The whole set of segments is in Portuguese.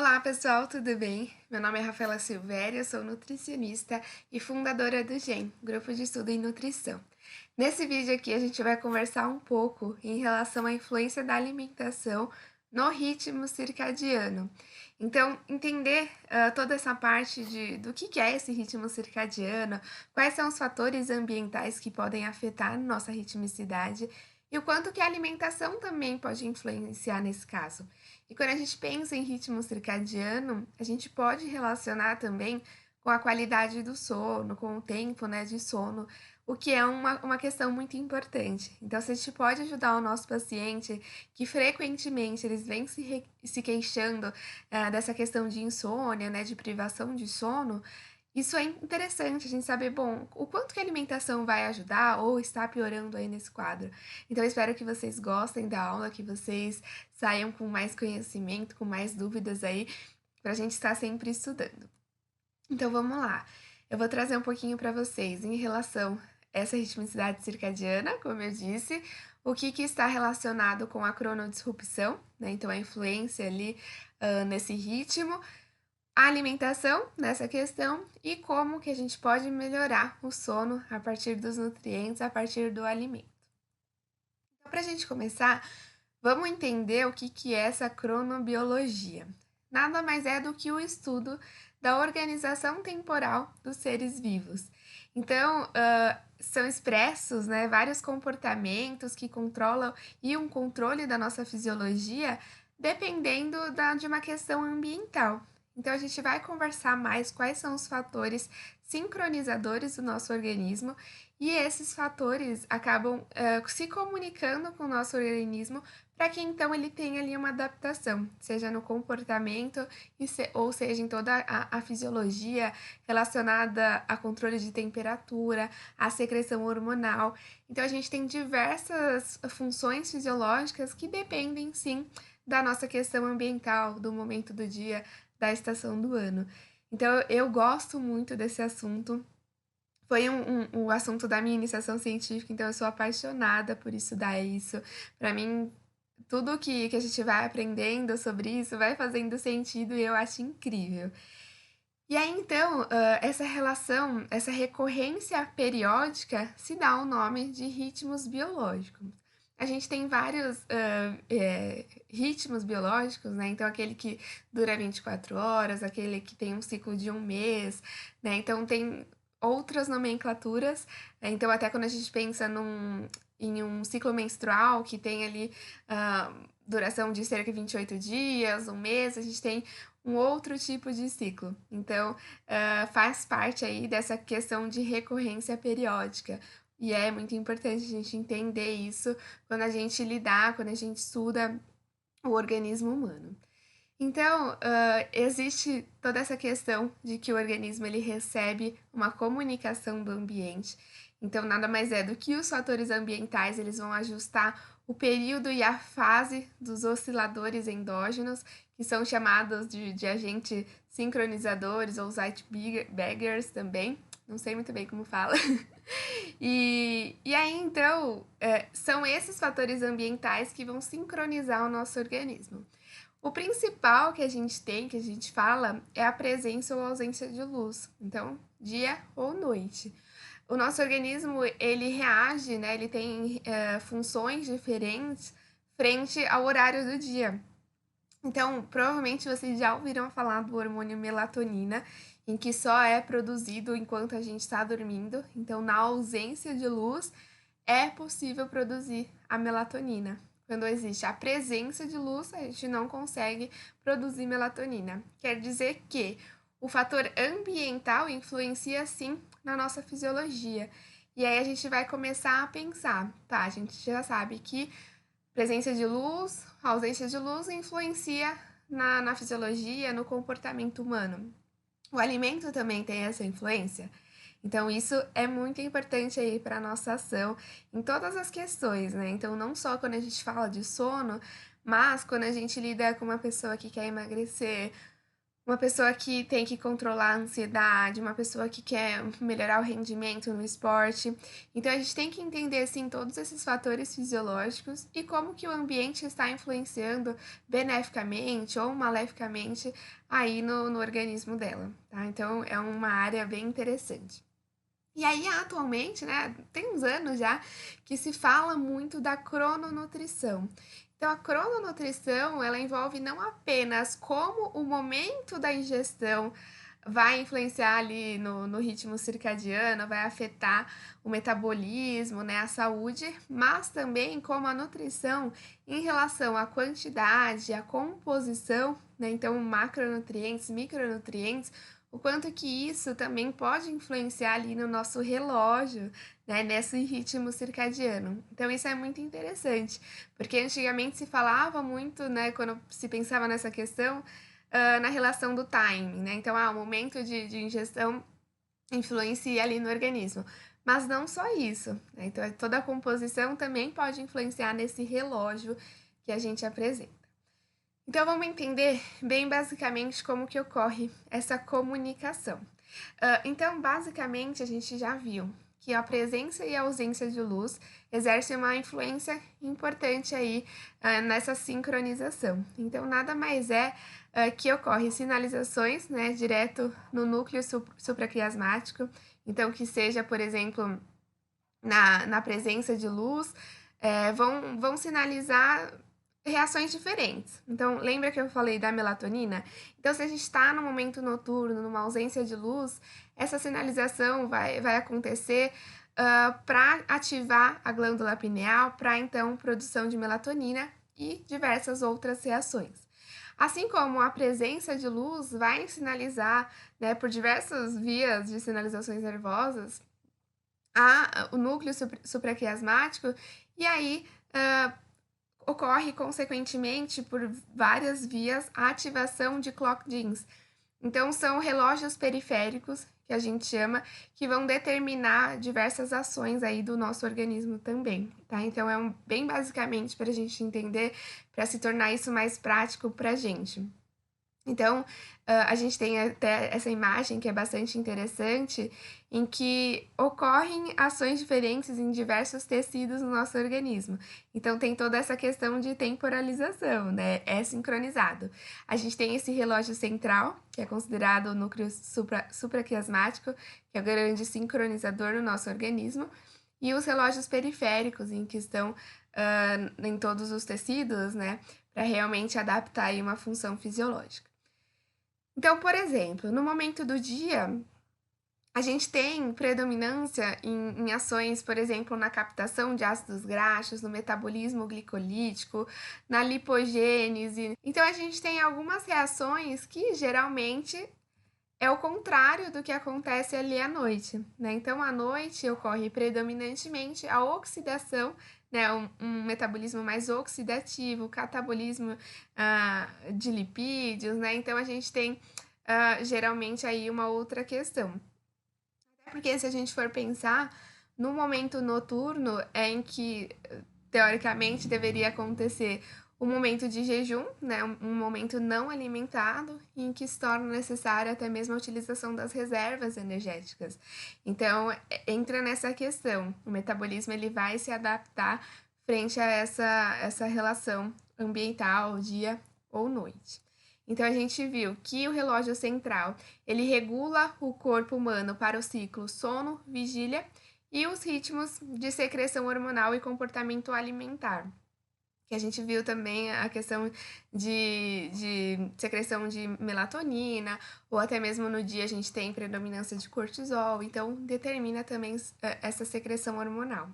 Olá, pessoal, tudo bem? Meu nome é Rafaela Silvéria, eu sou nutricionista e fundadora do GEM, Grupo de Estudo em Nutrição. Nesse vídeo aqui, a gente vai conversar um pouco em relação à influência da alimentação no ritmo circadiano. Então, entender toda essa parte do que é esse ritmo circadiano, quais são os fatores ambientais que podem afetar nossa ritmicidade e o quanto que a alimentação também pode influenciar nesse caso. E quando a gente pensa em ritmo circadiano, a gente pode relacionar também com a qualidade do sono, com o tempo, né, de sono, o que é uma questão muito importante. Então, se a gente pode ajudar o nosso paciente, que frequentemente eles vêm se queixando dessa questão de insônia, né, de privação de sono, isso é interessante a gente saber, bom, o quanto que a alimentação vai ajudar ou está piorando aí nesse quadro. Então, eu espero que vocês gostem da aula, que vocês saiam com mais conhecimento, com mais dúvidas aí, para a gente estar sempre estudando. Então, vamos lá. Eu vou trazer um pouquinho para vocês em relação a essa ritmicidade circadiana, como eu disse, o que está relacionado com a cronodisrupção, né? Então, a influência ali nesse ritmo, a alimentação nessa questão e como que a gente pode melhorar o sono a partir dos nutrientes, a partir do alimento. Então, para a gente começar, vamos entender o que é essa cronobiologia. Nada mais é do que o estudo da organização temporal dos seres vivos. Então, são expressos, né, vários comportamentos que controlam e um controle da nossa fisiologia dependendo de uma questão ambiental. Então, a gente vai conversar mais quais são os fatores sincronizadores do nosso organismo e esses fatores acabam se comunicando com o nosso organismo para que então ele tenha ali uma adaptação, seja no comportamento ou seja em toda a fisiologia relacionada a controle de temperatura, a secreção hormonal. Então a gente tem diversas funções fisiológicas que dependem sim da nossa questão ambiental, do momento do dia, da estação do ano. Então eu gosto muito desse assunto. Foi o assunto da minha iniciação científica, então eu sou apaixonada por estudar isso. Para mim, tudo que a gente vai aprendendo sobre isso vai fazendo sentido e eu acho incrível. E aí, então, essa relação, essa recorrência periódica se dá o nome de ritmos biológicos. A gente tem vários ritmos biológicos, né? Então, aquele que dura 24 horas, aquele que tem um ciclo de um mês, né? Então, tem outras nomenclaturas. Então, até quando a gente pensa em um ciclo menstrual que tem ali duração de cerca de 28 dias, um mês, a gente tem um outro tipo de ciclo. Então, faz parte aí dessa questão de recorrência periódica. E é muito importante a gente entender isso quando a gente lidar, quando a gente estuda o organismo humano. Então, existe toda essa questão de que o organismo ele recebe uma comunicação do ambiente. Então, nada mais é do que os fatores ambientais, eles vão ajustar o período e a fase dos osciladores endógenos, que são chamados de agentes sincronizadores ou Zeitbaggers também. Não sei muito bem como fala. E aí, então, são esses fatores ambientais que vão sincronizar o nosso organismo. O principal que a gente tem, que a gente fala, é a presença ou ausência de luz. Então, dia ou noite. O nosso organismo, ele reage, né? Ele tem funções diferentes frente ao horário do dia. Então, provavelmente vocês já ouviram falar do hormônio melatonina, em que só é produzido enquanto a gente está dormindo. Então, na ausência de luz, é possível produzir a melatonina. Quando existe a presença de luz, a gente não consegue produzir melatonina. Quer dizer que o fator ambiental influencia sim na nossa fisiologia. E aí a gente vai começar a pensar, tá? A gente já sabe que presença de luz, ausência de luz influencia na fisiologia, no comportamento humano. O alimento também tem essa influência. Então, isso é muito importante aí para a nossa ação em todas as questões, né? Então, não só quando a gente fala de sono, mas quando a gente lida com uma pessoa que quer emagrecer, uma pessoa que tem que controlar a ansiedade, uma pessoa que quer melhorar o rendimento no esporte. Então a gente tem que entender assim todos esses fatores fisiológicos e como que o ambiente está influenciando beneficamente ou maleficamente aí no organismo dela, tá? Então é uma área bem interessante. E aí, atualmente, né, tem uns anos já que se fala muito da crononutrição. Então, a crononutrição, ela envolve não apenas como o momento da ingestão vai influenciar ali no ritmo circadiano, vai afetar o metabolismo, né, a saúde, mas também como a nutrição em relação à quantidade, à composição, né, então macronutrientes, micronutrientes, o quanto que isso também pode influenciar ali no nosso relógio, né, nesse ritmo circadiano. Então isso é muito interessante, porque antigamente se falava muito, né, quando se pensava nessa questão, na relação do timing, né? Então, o momento de ingestão influencia ali no organismo. Mas não só isso, né? Então, toda a composição também pode influenciar nesse relógio que a gente apresenta. Então, vamos entender bem basicamente como que ocorre essa comunicação. Então, basicamente, a gente já viu que a presença e a ausência de luz exerce uma influência importante aí nessa sincronização. Então, nada mais é que ocorre sinalizações, né, direto no núcleo supraquiasmático. Então, que seja, por exemplo, na presença de luz, vão sinalizar reações diferentes. Então, lembra que eu falei da melatonina? Então, se a gente está no momento noturno, numa ausência de luz, essa sinalização vai acontecer para ativar a glândula pineal, para então produção de melatonina e diversas outras reações. Assim como a presença de luz vai sinalizar, né, por diversas vias de sinalizações nervosas, o núcleo supraquiasmático, e aí ocorre consequentemente por várias vias a ativação de clock genes. Então, são relógios periféricos, que a gente chama, que vão determinar diversas ações aí do nosso organismo também, tá? Então, bem basicamente para a gente entender, para se tornar isso mais prático para a gente. Então, a gente tem até essa imagem que é bastante interessante, em que ocorrem ações diferentes em diversos tecidos no nosso organismo. Então, tem toda essa questão de temporalização, né? É sincronizado. A gente tem esse relógio central, que é considerado o núcleo supraquiasmático, que é o grande sincronizador no nosso organismo, e os relógios periféricos, em que estão em todos os tecidos, né? Para realmente adaptar aí uma função fisiológica. Então, por exemplo, no momento do dia, a gente tem predominância em ações, por exemplo, na captação de ácidos graxos, no metabolismo glicolítico, na lipogênese. Então, a gente tem algumas reações que geralmente é o contrário do que acontece ali à noite, né? Então, à noite ocorre predominantemente a oxidação, né? Um metabolismo mais oxidativo, catabolismo de lipídios, né? Então, a gente tem geralmente aí uma outra questão. Até porque se a gente for pensar, no momento noturno é em que, teoricamente, deveria acontecer um momento de jejum, né, um momento não alimentado, em que se torna necessária até mesmo a utilização das reservas energéticas. Então, entra nessa questão, o metabolismo ele vai se adaptar frente a essa relação ambiental, dia ou noite. Então, a gente viu que o relógio central, ele regula o corpo humano para o ciclo sono, vigília e os ritmos de secreção hormonal e comportamento alimentar. Que a gente viu também a questão de secreção de melatonina, ou até mesmo no dia a gente tem predominância de cortisol, então determina também essa secreção hormonal.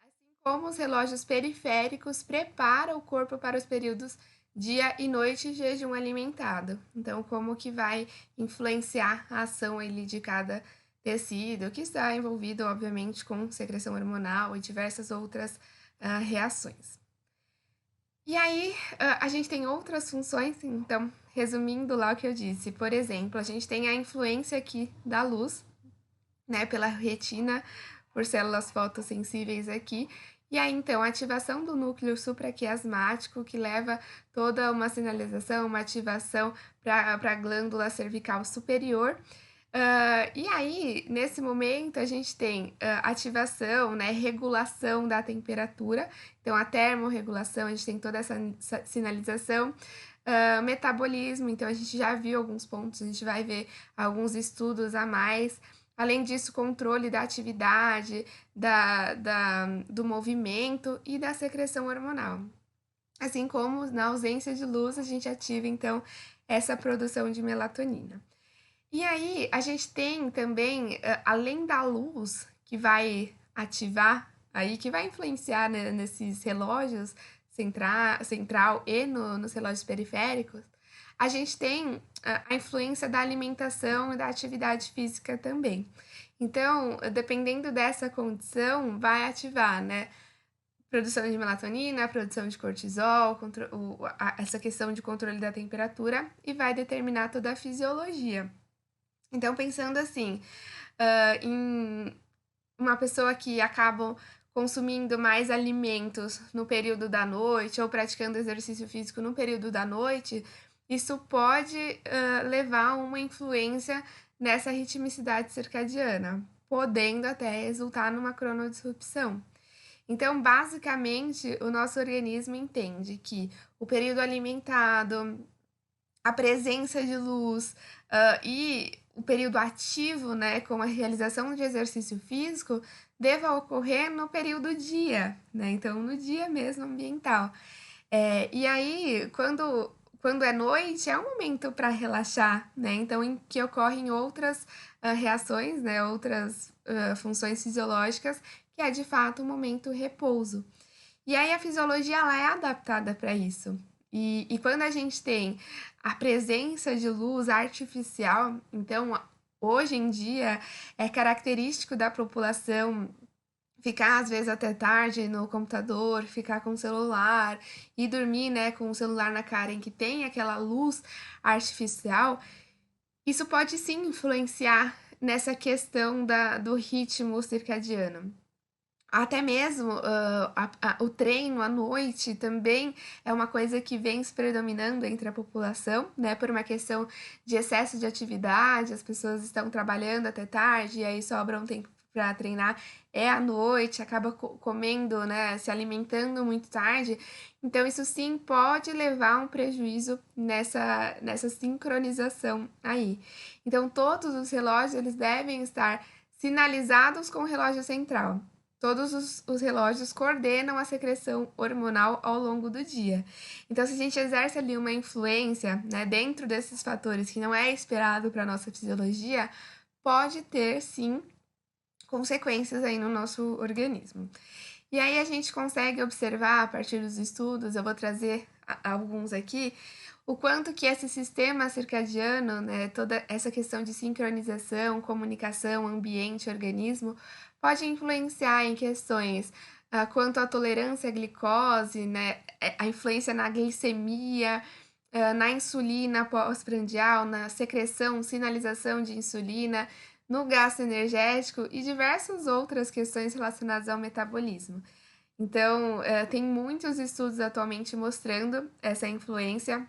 Assim como os relógios periféricos preparam o corpo para os períodos dia e noite e jejum alimentado. Então, como que vai influenciar a ação ali de cada tecido, que está envolvido, obviamente, com secreção hormonal e diversas outras reações. E aí, a gente tem outras funções, então, resumindo lá o que eu disse, por exemplo, a gente tem a influência aqui da luz, né, pela retina, por células fotossensíveis aqui, E aí, então, a ativação do núcleo supraquiasmático, que leva toda uma sinalização, uma ativação para a glândula cervical superior. E aí, nesse momento, a gente tem ativação, né, regulação da temperatura, então a termorregulação, a gente tem toda essa sinalização. Metabolismo, então a gente já viu alguns pontos, a gente vai ver alguns estudos a mais. Além disso, controle da atividade, do movimento e da secreção hormonal. Assim como na ausência de luz, a gente ativa então essa produção de melatonina. E aí, a gente tem também, além da luz, que vai ativar aí, que vai influenciar, né, nesses relógios central e nos relógios periféricos, a gente tem a influência da alimentação e da atividade física também. Então, dependendo dessa condição, vai ativar, né, produção de melatonina, produção de cortisol, essa questão de controle da temperatura e vai determinar toda a fisiologia. Então, pensando assim, em uma pessoa que acabam consumindo mais alimentos no período da noite ou praticando exercício físico no período da noite, isso pode, levar a uma influência nessa ritmicidade circadiana, podendo até resultar numa cronodisrupção. Então, basicamente, o nosso organismo entende que o período alimentado, a presença de luz, e o período ativo, né, com a realização de exercício físico, deva ocorrer no período dia, né, então no dia mesmo ambiental. E aí, quando é noite, é um momento para relaxar, né, então em que ocorrem outras, reações, né, outras, funções fisiológicas, que é de fato o momento repouso. E aí a fisiologia ela é adaptada para isso. E quando a gente tem a presença de luz artificial, então hoje em dia é característico da população ficar às vezes até tarde no computador, ficar com o celular e dormir, né, com o celular na cara em que tem aquela luz artificial, isso pode sim influenciar nessa questão do ritmo circadiano. Até mesmo, o treino à noite também é uma coisa que vem se predominando entre a população, né, por uma questão de excesso de atividade, as pessoas estão trabalhando até tarde e aí sobra um tempo para treinar, é à noite, acaba comendo, né, se alimentando muito tarde, então isso sim pode levar a um prejuízo nessa sincronização aí. Então todos os relógios eles devem estar sinalizados com o relógio central. Todos os relógios coordenam a secreção hormonal ao longo do dia. Então, se a gente exerce ali uma influência, né, dentro desses fatores que não é esperado para a nossa fisiologia, pode ter sim consequências aí no nosso organismo. E aí a gente consegue observar a partir dos estudos, eu vou trazer alguns aqui, o quanto que esse sistema circadiano, né, toda essa questão de sincronização, comunicação, ambiente, organismo, pode influenciar em questões quanto à tolerância à glicose, né, a influência na glicemia, na insulina pós-prandial, na secreção, sinalização de insulina, no gasto energético e diversas outras questões relacionadas ao metabolismo. Então, tem muitos estudos atualmente mostrando essa influência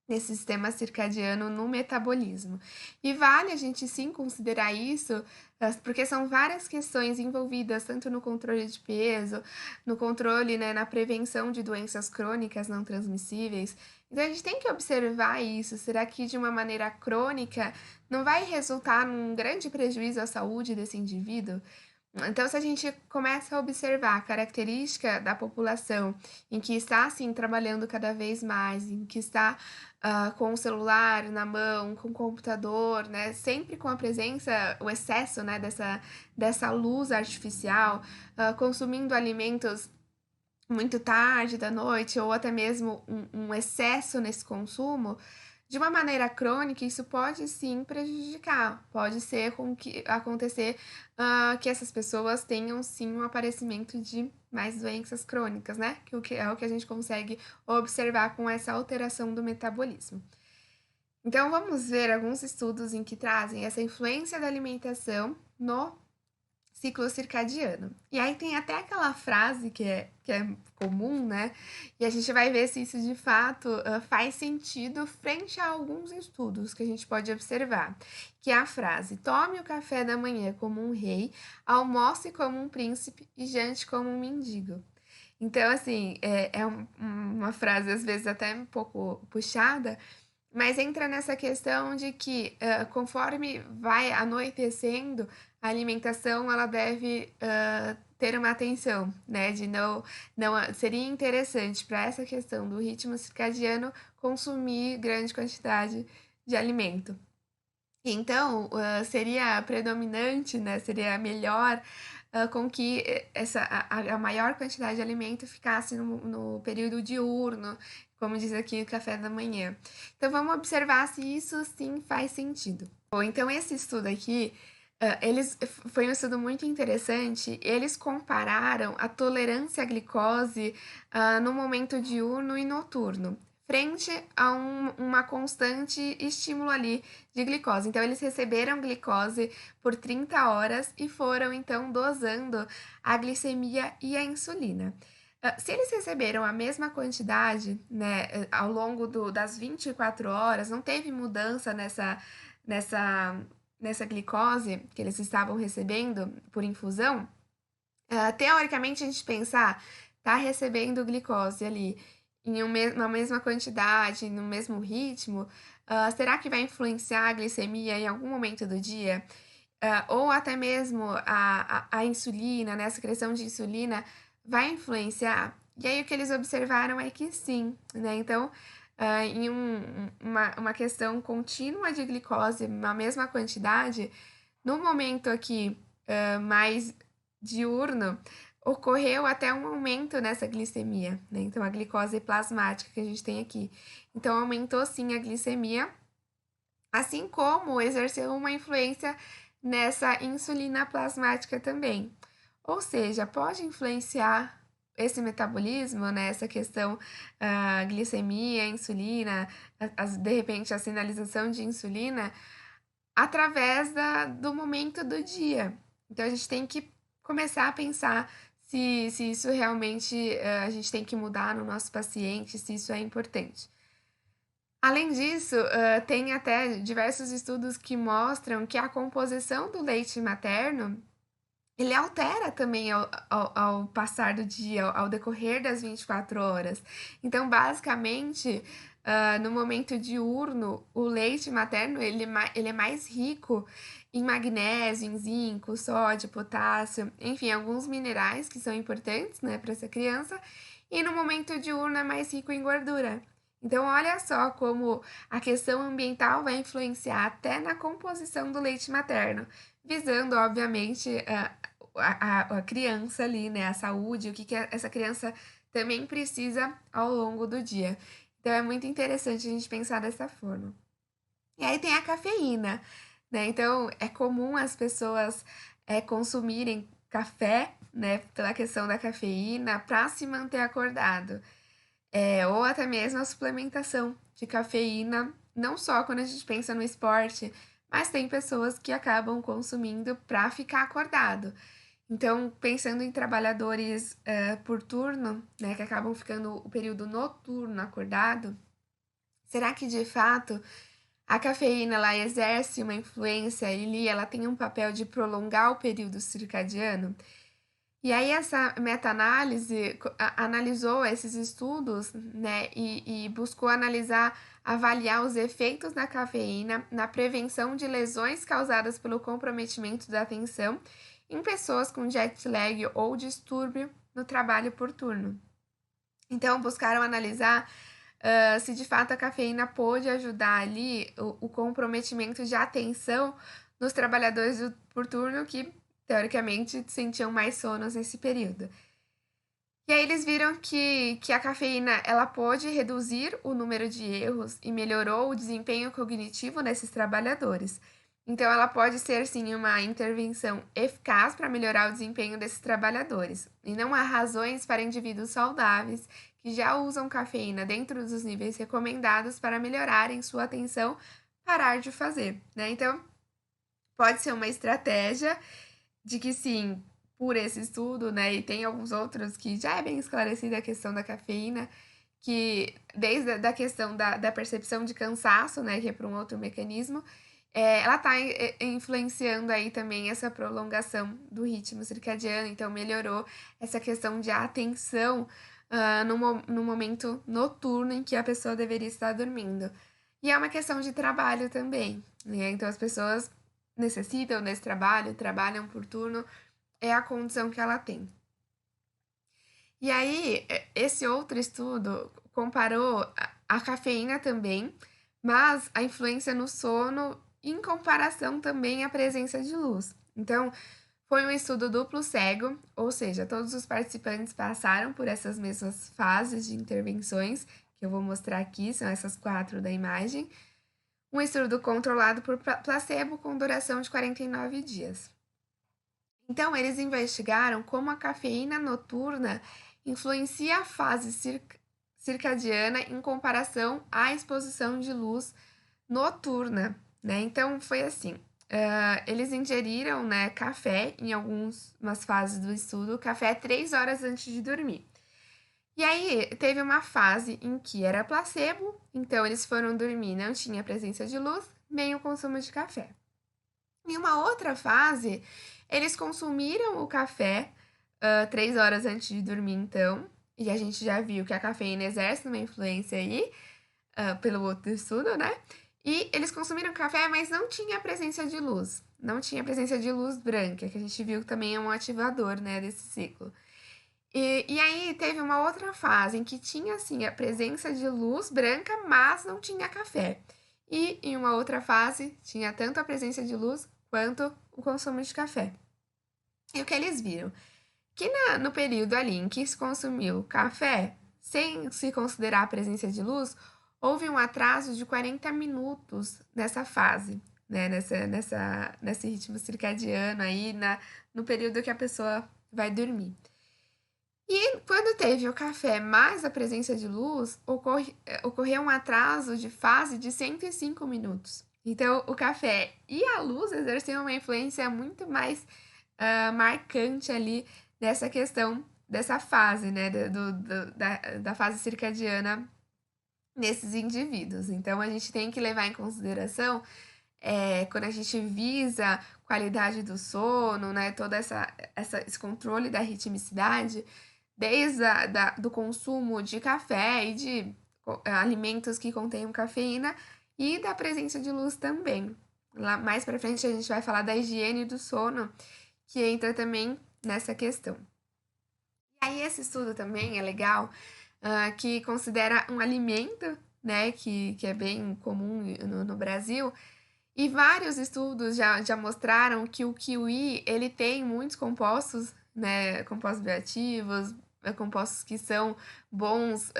nesse sistema circadiano no metabolismo. E vale a gente sim considerar isso, porque são várias questões envolvidas tanto no controle de peso, no controle, né, na prevenção de doenças crônicas não transmissíveis. Então a gente tem que observar isso. Será que de uma maneira crônica não vai resultar num grande prejuízo à saúde desse indivíduo? Então, se a gente começa a observar a característica da população em que está, assim, trabalhando cada vez mais, em que está com o celular na mão, com o computador, né, sempre com a presença, o excesso, né, dessa luz artificial, consumindo alimentos muito tarde da noite ou até mesmo um excesso nesse consumo, de uma maneira crônica, isso pode sim prejudicar, pode ser com que acontecer, que essas pessoas tenham sim um aparecimento de mais doenças crônicas, né, que é o que a gente consegue observar com essa alteração do metabolismo. Então vamos ver alguns estudos em que trazem essa influência da alimentação no ciclo circadiano. E aí tem até aquela frase que é comum, né? E a gente vai ver se isso de fato faz sentido frente a alguns estudos que a gente pode observar. Que é a frase: tome o café da manhã como um rei, almoce como um príncipe e jante como um mendigo. Então, assim, uma frase às vezes até um pouco puxada, mas entra nessa questão de que, conforme vai anoitecendo, a alimentação ela deve, ter uma atenção, né, de não seria interessante para essa questão do ritmo circadiano consumir grande quantidade de alimento. Então, seria predominante, né, seria melhor, com que a maior quantidade de alimento ficasse no período diurno, como diz aqui o café da manhã. Então, vamos observar se isso sim faz sentido. Bom, então esse estudo aqui, foi um estudo muito interessante. Eles compararam a tolerância à glicose, no momento diurno e noturno, frente a uma constante estímulo ali de glicose. Então, eles receberam glicose por 30 horas e foram então dosando a glicemia e a insulina. Se eles receberam a mesma quantidade, né, ao longo das 24 horas, não teve mudança nessa, nessa glicose que eles estavam recebendo por infusão, teoricamente, a gente pensar, tá recebendo glicose ali na mesma quantidade, no mesmo ritmo, será que vai influenciar a glicemia em algum momento do dia? Ou até mesmo a insulina, né, a secreção de insulina vai influenciar? E aí o que eles observaram é que sim, né? Então, em uma questão contínua de glicose na mesma quantidade, no momento aqui mais diurno, ocorreu até um aumento nessa glicemia, né? Então, a glicose plasmática que a gente tem aqui. Então, aumentou sim a glicemia, assim como exerceu uma influência nessa insulina plasmática também. Ou seja, pode influenciar esse metabolismo, né, essa questão, glicemia, insulina, de repente a sinalização de insulina, através do momento do dia. Então a gente tem que começar a pensar se isso realmente a gente tem que mudar no nosso paciente, se isso é importante. Além disso, tem até diversos estudos que mostram que a composição do leite materno ele altera também ao passar do dia, ao decorrer das 24 horas. Então, basicamente, no momento diurno, o leite materno ele é mais rico em magnésio, em zinco, sódio, potássio, enfim, alguns minerais que são importantes, né, para essa criança. E no momento diurno é mais rico em gordura. Então, olha só como a questão ambiental vai influenciar até na composição do leite materno, visando, obviamente, a criança ali, né? A saúde, o que essa criança também precisa ao longo do dia. Então é muito interessante a gente pensar dessa forma. E aí tem a cafeína, né? Então é comum as pessoas consumirem café, né? Pela questão da cafeína, para se manter acordado. Ou até mesmo a suplementação de cafeína, não só quando a gente pensa no esporte, mas tem pessoas que acabam consumindo para ficar acordado. Então, pensando em trabalhadores, por turno, né, que acabam ficando o período noturno acordado, será que de fato a cafeína ela exerce uma influência ali, ela tem um papel de prolongar o período circadiano? E aí essa meta-análise analisou esses estudos, né, e buscou analisar, avaliar os efeitos da cafeína na prevenção de lesões causadas pelo comprometimento da atenção em pessoas com jet lag ou distúrbio no trabalho por turno. Então, buscaram analisar se de fato a cafeína pôde ajudar ali o comprometimento de atenção nos trabalhadores por turno que, teoricamente, sentiam mais sonos nesse período. E aí eles viram que a cafeína ela pôde reduzir o número de erros e melhorou o desempenho cognitivo desses trabalhadores. Então, ela pode ser sim uma intervenção eficaz para melhorar o desempenho desses trabalhadores. E não há razões para indivíduos saudáveis que já usam cafeína dentro dos níveis recomendados para melhorarem sua atenção parar de fazer, né? Então, pode ser uma estratégia de que sim, por esse estudo, né, e tem alguns outros que já é bem esclarecida a questão da cafeína, que desde a da questão da percepção de cansaço, né, que é para um outro mecanismo, ela tá influenciando aí também essa prolongação do ritmo circadiano, então melhorou essa questão de atenção, no momento noturno em que a pessoa deveria estar dormindo. E é uma questão de trabalho também, né, então as pessoas necessitam desse trabalho, trabalham por turno, é a condição que ela tem. E aí, esse outro estudo comparou a cafeína também, mas a influência no sono em comparação também à presença de luz. Então, foi um estudo duplo cego, ou seja, todos os participantes passaram por essas mesmas fases de intervenções, que eu vou mostrar aqui, são essas quatro da imagem. Um estudo controlado por placebo com duração de 49 dias. Então, eles investigaram como a cafeína noturna influencia a fase circadiana em comparação à exposição de luz noturna, né? Então, foi assim. Eles ingeriram, né, café em algumas fases do estudo, café 3 horas antes de dormir. E aí, teve uma fase em que era placebo, então eles foram dormir, não tinha presença de luz, nem o consumo de café. Em uma outra fase, eles consumiram o café 3 horas antes de dormir, então, e a gente já viu que a cafeína exerce uma influência aí, pelo outro estudo, né? E eles consumiram café, mas não tinha presença de luz. Não tinha presença de luz branca, que a gente viu que também é um ativador, né, desse ciclo. E aí teve uma outra fase em que tinha, assim, a presença de luz branca, mas não tinha café. E em uma outra fase, tinha tanto a presença de luz quanto o consumo de café. E o que eles viram? Que no período ali em que se consumiu café, sem se considerar a presença de luz, houve um atraso de 40 minutos nessa fase, né? Nesse ritmo circadiano aí, no período que a pessoa vai dormir. E quando teve o café mais a presença de luz, ocorreu um atraso de fase de 105 minutos. Então, o café e a luz exerciam uma influência muito mais marcante ali nessa questão dessa fase, né, da fase circadiana nesses indivíduos. Então, a gente tem que levar em consideração, quando a gente visa qualidade do sono, né, esse controle da ritmicidade, desde do consumo de café e de alimentos que contenham cafeína e da presença de luz também. Lá mais para frente a gente vai falar da higiene do sono, que entra também nessa questão. E aí esse estudo também é legal, que considera um alimento, né, que é bem comum no Brasil, e vários estudos já mostraram que o kiwi, ele tem muitos compostos, né, compostos bioativos, compostos que são bons,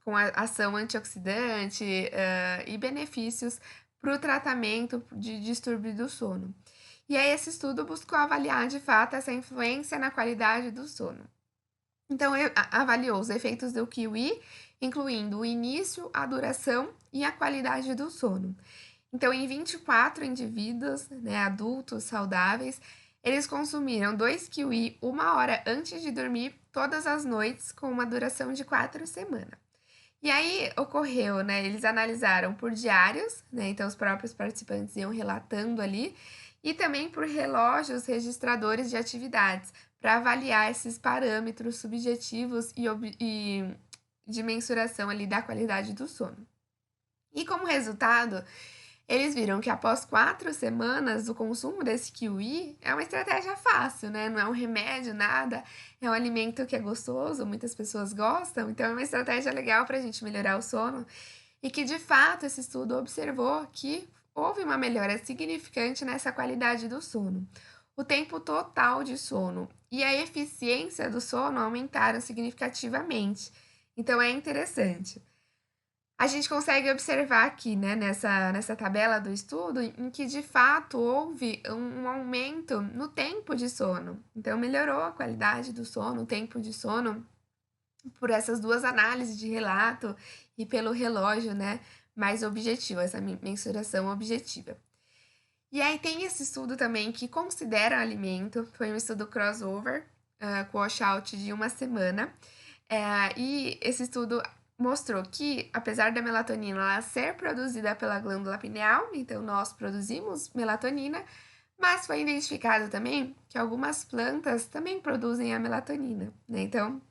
com a ação antioxidante, e benefícios para o tratamento de distúrbio do sono. E aí esse estudo buscou avaliar de fato essa influência na qualidade do sono. Então, avaliou os efeitos do kiwi, incluindo o início, a duração e a qualidade do sono. Então, em 24 indivíduos, né, adultos saudáveis, eles consumiram 2 kiwi 1 hora antes de dormir todas as noites, com uma duração de 4 semanas. E aí ocorreu, né? Eles analisaram por diários, né? Então os próprios participantes iam relatando ali, e também por relógios registradores de atividades, para avaliar esses parâmetros subjetivos e de mensuração ali da qualidade do sono. E como resultado, eles viram que após 4 semanas, o consumo desse kiwi é uma estratégia fácil, né? Não é um remédio, nada. É um alimento que é gostoso, muitas pessoas gostam, então é uma estratégia legal para a gente melhorar o sono. E que, de fato, esse estudo observou que houve uma melhora significante nessa qualidade do sono. O tempo total de sono e a eficiência do sono aumentaram significativamente. Então é interessante. A gente consegue observar aqui, né, nessa tabela do estudo, em que de fato houve um aumento no tempo de sono. Então, melhorou a qualidade do sono, o tempo de sono, por essas duas análises de relato e pelo relógio, né, mais objetivo, essa mensuração objetiva. E aí tem esse estudo também que considera alimento, foi um estudo crossover, com washout de uma semana. E esse estudo mostrou que, apesar da melatonina ela ser produzida pela glândula pineal, então nós produzimos melatonina, mas foi identificado também que algumas plantas também produzem a melatonina, né? Então,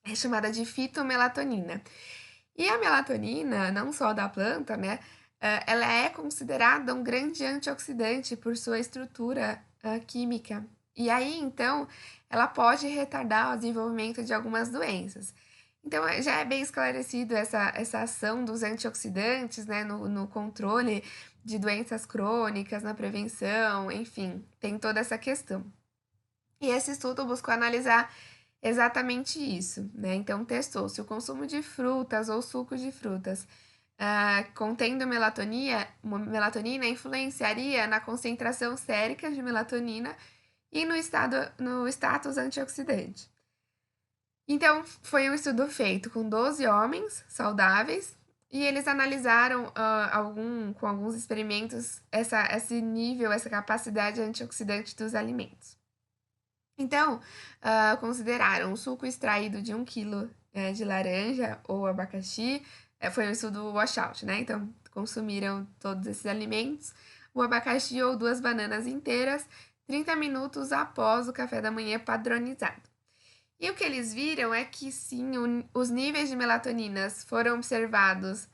é chamada de fitomelatonina. E a melatonina, não só da planta, né? Ela é considerada um grande antioxidante por sua estrutura química. E aí, então, ela pode retardar o desenvolvimento de algumas doenças. Então, já é bem esclarecido essa ação dos antioxidantes, né, no controle de doenças crônicas, na prevenção, enfim, tem toda essa questão. E esse estudo buscou analisar exatamente isso, né? Então, testou se o consumo de frutas ou sucos de frutas contendo melatonina influenciaria na concentração sérica de melatonina e no status antioxidante. Então, foi um estudo feito com 12 homens saudáveis e eles analisaram com alguns experimentos esse nível, essa capacidade antioxidante dos alimentos. Então, consideraram o suco extraído de 1 quilo de laranja ou abacaxi, foi um estudo washout, né? Então, consumiram todos esses alimentos, o abacaxi ou 2 bananas inteiras, 30 minutos após o café da manhã padronizado. E o que eles viram é que sim, os níveis de melatoninas foram observados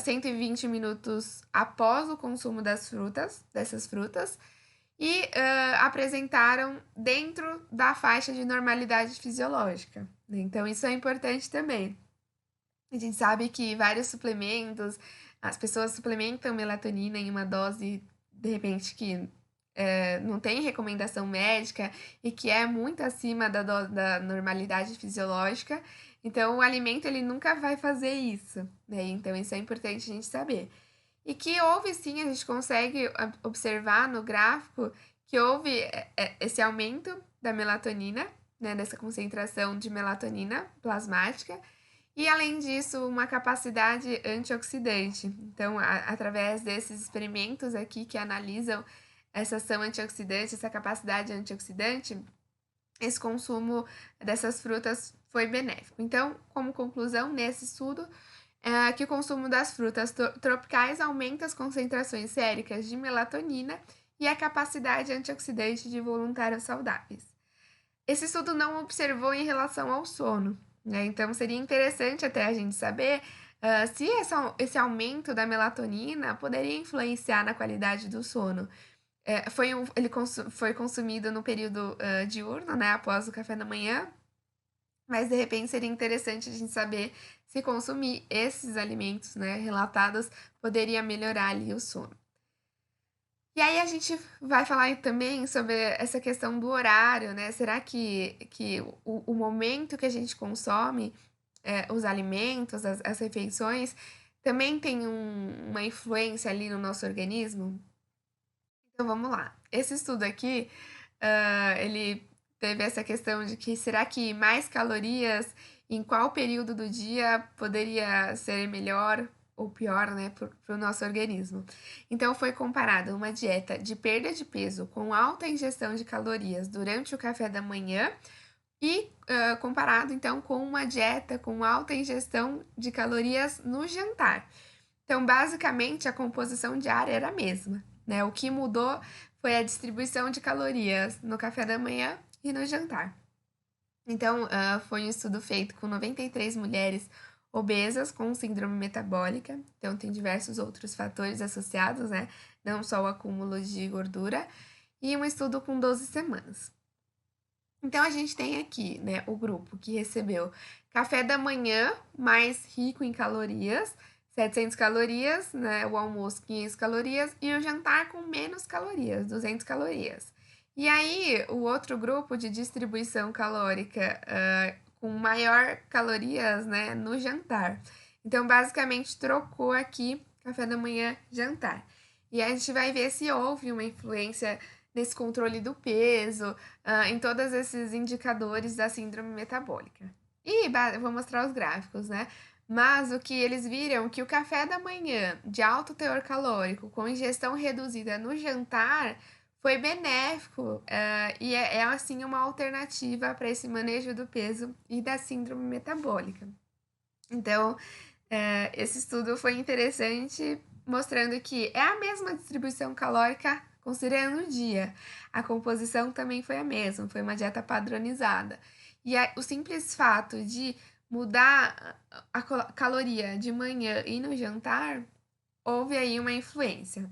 120 minutos após o consumo dessas frutas, e apresentaram dentro da faixa de normalidade fisiológica, né? Então, isso é importante também. A gente sabe que vários suplementos, as pessoas suplementam melatonina em uma dose, de repente, que não tem recomendação médica e que é muito acima da normalidade fisiológica. Então, o alimento ele nunca vai fazer isso, né? Então, isso é importante a gente saber. E que houve sim, a gente consegue observar no gráfico que houve esse aumento da melatonina, né, dessa concentração de melatonina plasmática, e além disso, uma capacidade antioxidante. Então, através desses experimentos aqui que analisam essa ação antioxidante, essa capacidade antioxidante, esse consumo dessas frutas foi benéfico. Então, como conclusão, nesse estudo, que o consumo das frutas tropicais aumenta as concentrações séricas de melatonina e a capacidade antioxidante de voluntários saudáveis. Esse estudo não observou em relação ao sono, né? Então seria interessante até a gente saber se esse aumento da melatonina poderia influenciar na qualidade do sono. Ele foi consumido no período diurno, né, após o café da manhã, mas de repente seria interessante a gente saber se consumir esses alimentos, né, relatados, poderia melhorar ali o sono. E aí a gente vai falar também sobre essa questão do horário, né? Será que o momento que a gente consome os alimentos, as refeições, também tem uma influência ali no nosso organismo? Então vamos lá. Esse estudo aqui, ele teve essa questão de que será que mais calorias em qual período do dia poderia ser melhor ou pior, né, para o nosso organismo. Então foi comparada uma dieta de perda de peso com alta ingestão de calorias durante o café da manhã e comparado então com uma dieta com alta ingestão de calorias no jantar. Então, basicamente, a composição diária era a mesma, né? O que mudou foi a distribuição de calorias no café da manhã e no jantar. Então, foi um estudo feito com 93 mulheres obesas com síndrome metabólica. Então, tem diversos outros fatores associados, né? Não só o acúmulo de gordura. E um estudo com 12 semanas. Então, a gente tem aqui, né, o grupo que recebeu café da manhã mais rico em calorias, 700 calorias, né, o almoço 500 calorias e o jantar com menos calorias, 200 calorias. E aí, o outro grupo de distribuição calórica com maior calorias, né, no jantar. Então, basicamente, trocou aqui café da manhã, jantar. E a gente vai ver se houve uma influência nesse controle do peso, em todos esses indicadores da síndrome metabólica. E eu vou mostrar os gráficos, né? Mas o que eles viram que o café da manhã de alto teor calórico, com ingestão reduzida no jantar, foi benéfico, e é assim uma alternativa para esse manejo do peso e da síndrome metabólica. Então, esse estudo foi interessante, mostrando que é a mesma distribuição calórica considerando o dia. A composição também foi a mesma, foi uma dieta padronizada. E o simples fato de mudar a caloria de manhã e no jantar, houve aí uma influência.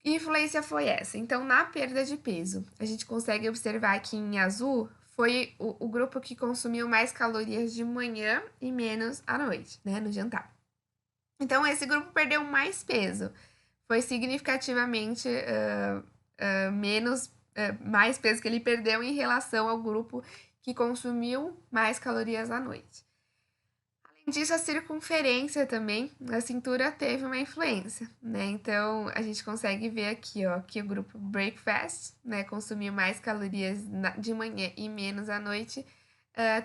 Que influência foi essa? Então, na perda de peso, a gente consegue observar aqui em azul foi o grupo que consumiu mais calorias de manhã e menos à noite, né, no jantar. Então, esse grupo perdeu mais peso. Foi significativamente menos, mais peso que ele perdeu em relação ao grupo que consumiu mais calorias à noite. Além disso, a circunferência também, a cintura teve uma influência, né? Então, a gente consegue ver aqui, ó, que o grupo Breakfast, né, consumiu mais calorias de manhã e menos à noite,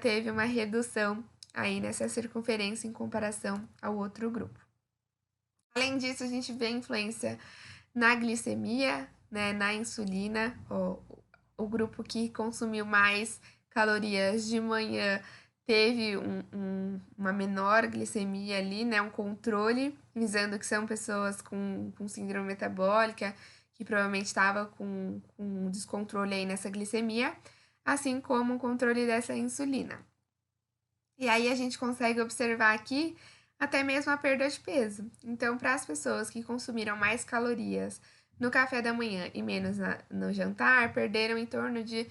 teve uma redução aí nessa circunferência em comparação ao outro grupo. Além disso, a gente vê influência na glicemia, né, na insulina, o grupo que consumiu mais calorias de manhã teve uma menor glicemia ali, né, um controle, visando que são pessoas com síndrome metabólica, que provavelmente estava com descontrole aí nessa glicemia, assim como o controle dessa insulina. E aí a gente consegue observar aqui até mesmo a perda de peso. Então, para as pessoas que consumiram mais calorias no café da manhã e menos no jantar, perderam em torno de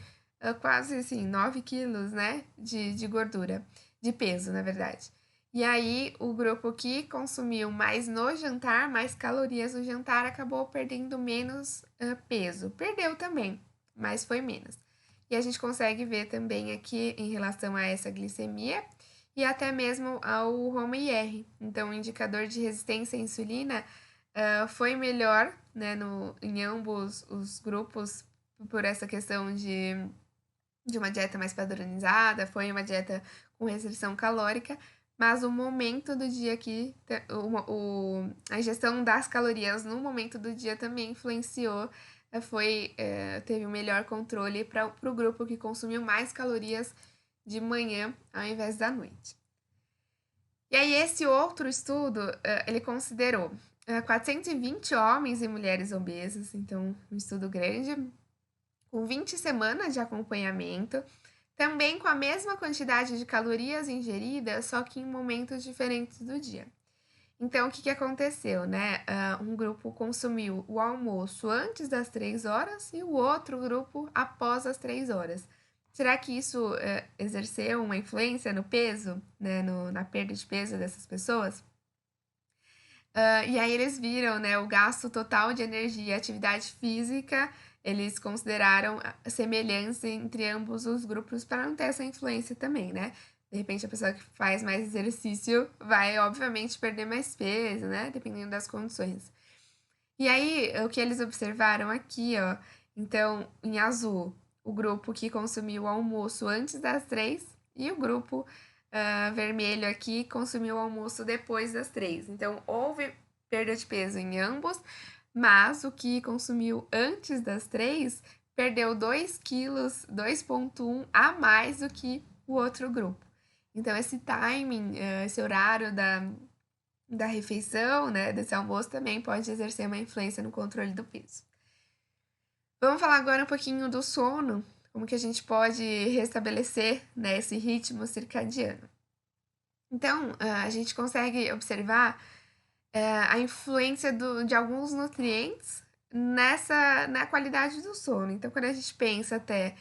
quase assim 9 quilos, né, de gordura, de peso, na verdade. E aí, o grupo que consumiu mais no jantar, mais calorias no jantar, acabou perdendo menos peso. Perdeu também, mas foi menos. E a gente consegue ver também aqui em relação a essa glicemia e até mesmo ao HOMA-IR. Então, o indicador de resistência à insulina foi melhor, né, em ambos os grupos por essa questão de uma dieta mais padronizada, foi uma dieta com restrição calórica, mas o momento do dia aqui, a ingestão das calorias no momento do dia também influenciou, teve um melhor controle para o grupo que consumiu mais calorias de manhã ao invés da noite. E aí, esse outro estudo, ele considerou 420 homens e mulheres obesas, então um estudo grande, com 20 semanas de acompanhamento, também com a mesma quantidade de calorias ingeridas, só que em momentos diferentes do dia. Então, o que aconteceu, né? Um grupo consumiu o almoço antes das 3 horas e o outro grupo após as 3 horas. Será que isso exerceu uma influência no peso, né? Na perda de peso dessas pessoas? E aí eles viram, né, o gasto total de energia e atividade física, eles consideraram a semelhança entre ambos os grupos para não ter essa influência também, né? De repente, a pessoa que faz mais exercício vai, obviamente, perder mais peso, né? Dependendo das condições. E aí, o que eles observaram aqui, ó, então, em azul, o grupo que consumiu o almoço antes das 3 e o grupo vermelho aqui consumiu o almoço depois das 3. Então, houve perda de peso em ambos, mas o que consumiu antes das 3 perdeu 2 quilos, 2,1 a mais do que o outro grupo. Então, esse timing, esse horário da refeição, né, desse almoço também pode exercer uma influência no controle do peso. Vamos falar agora um pouquinho do sono, como que a gente pode restabelecer, né, esse ritmo circadiano. Então, a gente consegue observar a influência de alguns nutrientes na qualidade do sono. Então, quando a gente pensa até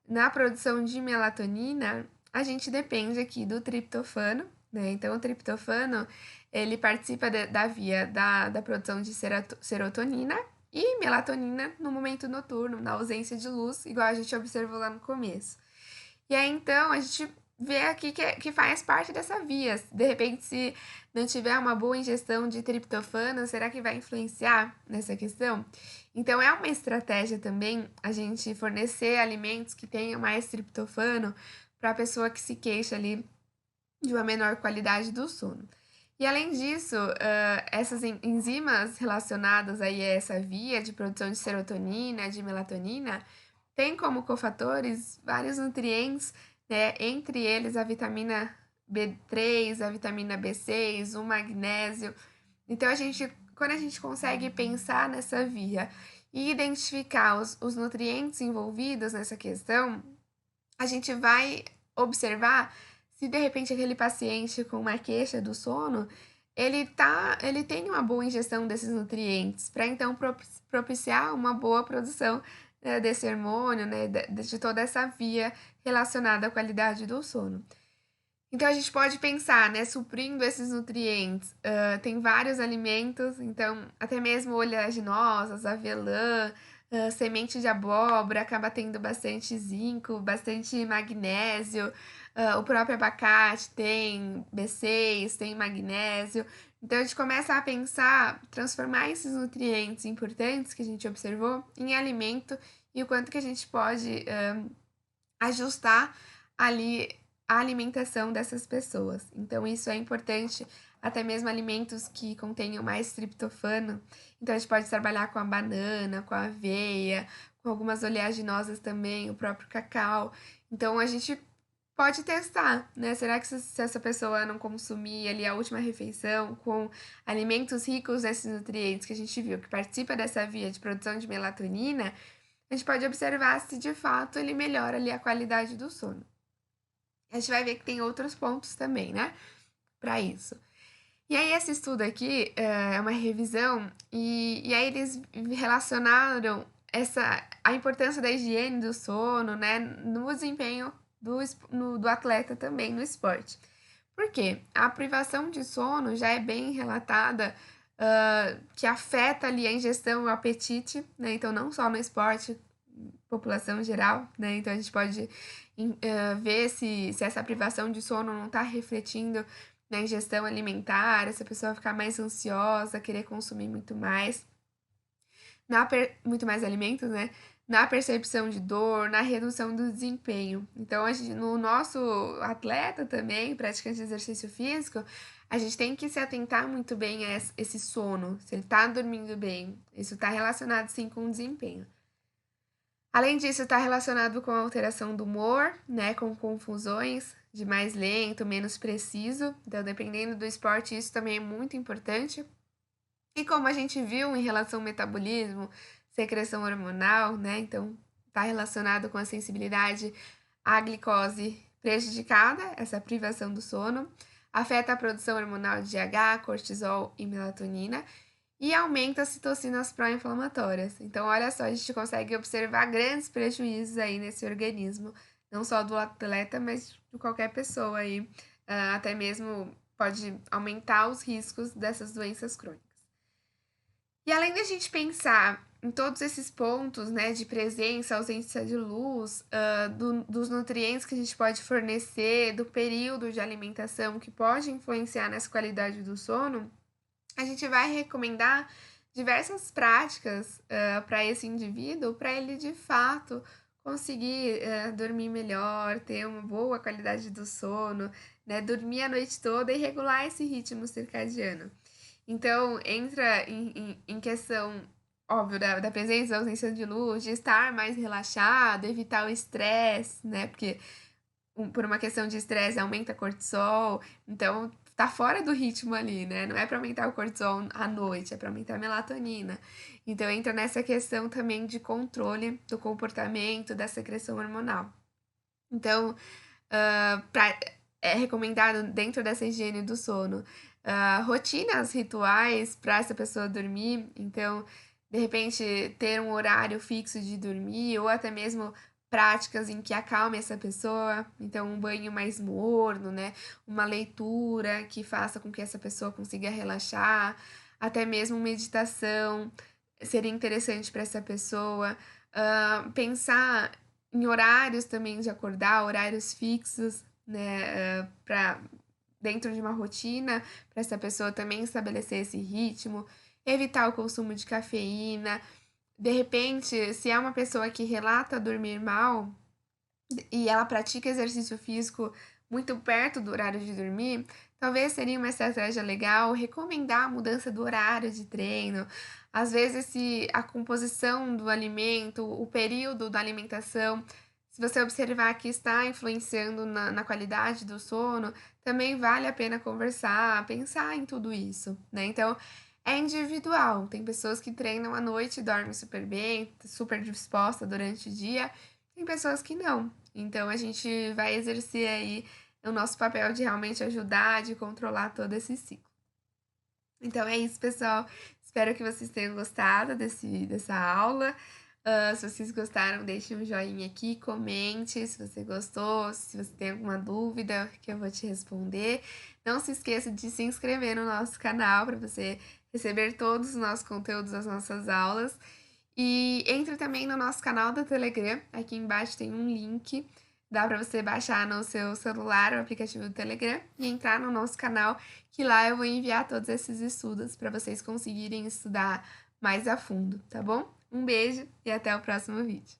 na produção de melatonina, a gente depende aqui do triptofano, né? Então, o triptofano, ele participa da via da produção de serotonina e melatonina no momento noturno, na ausência de luz, igual a gente observou lá no começo. E aí, então, a gente vê aqui que faz parte dessa via. De repente, se não tiver uma boa ingestão de triptofano, será que vai influenciar nessa questão? Então, é uma estratégia também a gente fornecer alimentos que tenham mais triptofano para a pessoa que se queixa ali de uma menor qualidade do sono. E além disso, essas enzimas relacionadas aí a essa via de produção de serotonina, de melatonina, têm como cofatores vários nutrientes, né? Entre eles a vitamina B3, a vitamina B6, o magnésio. Então, quando a gente consegue pensar nessa via e identificar os nutrientes envolvidos nessa questão, a gente vai observar se de repente aquele paciente com uma queixa do sono, ele tem uma boa ingestão desses nutrientes, para então propiciar uma boa produção, desse hormônio, né, de toda essa via relacionada à qualidade do sono. Então a gente pode pensar, né, suprindo esses nutrientes, tem vários alimentos, então até mesmo oleaginosas, avelã, semente de abóbora acaba tendo bastante zinco, bastante magnésio, o próprio abacate tem B6, tem magnésio. Então a gente começa a pensar, transformar esses nutrientes importantes que a gente observou em alimento e o quanto que a gente pode ajustar ali a alimentação dessas pessoas. Então, isso é importante, até mesmo alimentos que contenham mais triptofano. Então, a gente pode trabalhar com a banana, com a aveia, com algumas oleaginosas também, o próprio cacau. Então, a gente pode testar, né? Será que se essa pessoa não consumir ali a última refeição com alimentos ricos nesses nutrientes que a gente viu, que participa dessa via de produção de melatonina, a gente pode observar se de fato ele melhora ali a qualidade do sono. A gente vai ver que tem outros pontos também, né, para isso. E aí esse estudo aqui é uma revisão e aí eles relacionaram a importância da higiene do sono, né, no desempenho do atleta também no esporte. Por quê? A privação de sono já é bem relatada, que afeta ali a ingestão e o apetite, né? Então, não só no esporte, população geral, né? Então, a gente pode ver se essa privação de sono não está refletindo na ingestão alimentar, se a pessoa ficar mais ansiosa, querer consumir muito mais alimentos, né? Na percepção de dor, na redução do desempenho. Então, no nosso atleta também, praticante de exercício físico, a gente tem que se atentar muito bem a esse sono, se ele tá dormindo bem. Isso está relacionado sim com o desempenho. Além disso, está relacionado com a alteração do humor, né? Com confusões de mais lento, menos preciso. Então, dependendo do esporte, isso também é muito importante. E como a gente viu em relação ao metabolismo, secreção hormonal, né? Então, está relacionado com a sensibilidade à glicose prejudicada, essa privação do sono, afeta a produção hormonal de H, cortisol e melatonina e aumenta as citocinas pró-inflamatórias. Então, olha só, a gente consegue observar grandes prejuízos aí nesse organismo, não só do atleta, mas de qualquer pessoa aí, até mesmo pode aumentar os riscos dessas doenças crônicas. E além da gente pensar em todos esses pontos, né, de presença, ausência de luz, dos nutrientes que a gente pode fornecer, do período de alimentação que pode influenciar nessa qualidade do sono, a gente vai recomendar diversas práticas para esse indivíduo, para ele de fato conseguir dormir melhor, ter uma boa qualidade do sono, né, dormir a noite toda e regular esse ritmo circadiano. Então, entra em questão, óbvio, da presença, da ausência de luz, de estar mais relaxado, evitar o estresse, né? Porque por uma questão de estresse aumenta cortisol, então tá fora do ritmo ali, né? Não é para aumentar o cortisol à noite, é para aumentar a melatonina. Então entra nessa questão também de controle do comportamento, da secreção hormonal. Então, é recomendado dentro dessa higiene do sono, rotinas rituais para essa pessoa dormir. Então, de repente, ter um horário fixo de dormir, ou até mesmo práticas em que acalme essa pessoa. Então, um banho mais morno, né? Uma leitura que faça com que essa pessoa consiga relaxar, até mesmo meditação seria interessante para essa pessoa. Pensar em horários também de acordar, horários fixos, né, para dentro de uma rotina, para essa pessoa também estabelecer esse ritmo, evitar o consumo de cafeína. De repente, se é uma pessoa que relata dormir mal e ela pratica exercício físico muito perto do horário de dormir, talvez seria uma estratégia legal recomendar a mudança do horário de treino. Às vezes, se a composição do alimento, o período da alimentação, se você observar que está influenciando na qualidade do sono, também vale a pena conversar, pensar em tudo isso, né? Então, é individual. Tem pessoas que treinam à noite e dormem super bem, super disposta durante o dia. Tem pessoas que não. Então, a gente vai exercer aí o nosso papel de realmente ajudar, de controlar todo esse ciclo. Então é isso, pessoal. Espero que vocês tenham gostado dessa aula. Se vocês gostaram, deixe um joinha aqui, comente se você gostou, se você tem alguma dúvida que eu vou te responder. Não se esqueça de se inscrever no nosso canal para você receber todos os nossos conteúdos das nossas aulas. E entre também no nosso canal do Telegram. Aqui embaixo tem um link. Dá para você baixar no seu celular o aplicativo do Telegram e entrar no nosso canal, que lá eu vou enviar todos esses estudos para vocês conseguirem estudar mais a fundo, tá bom? Um beijo e até o próximo vídeo.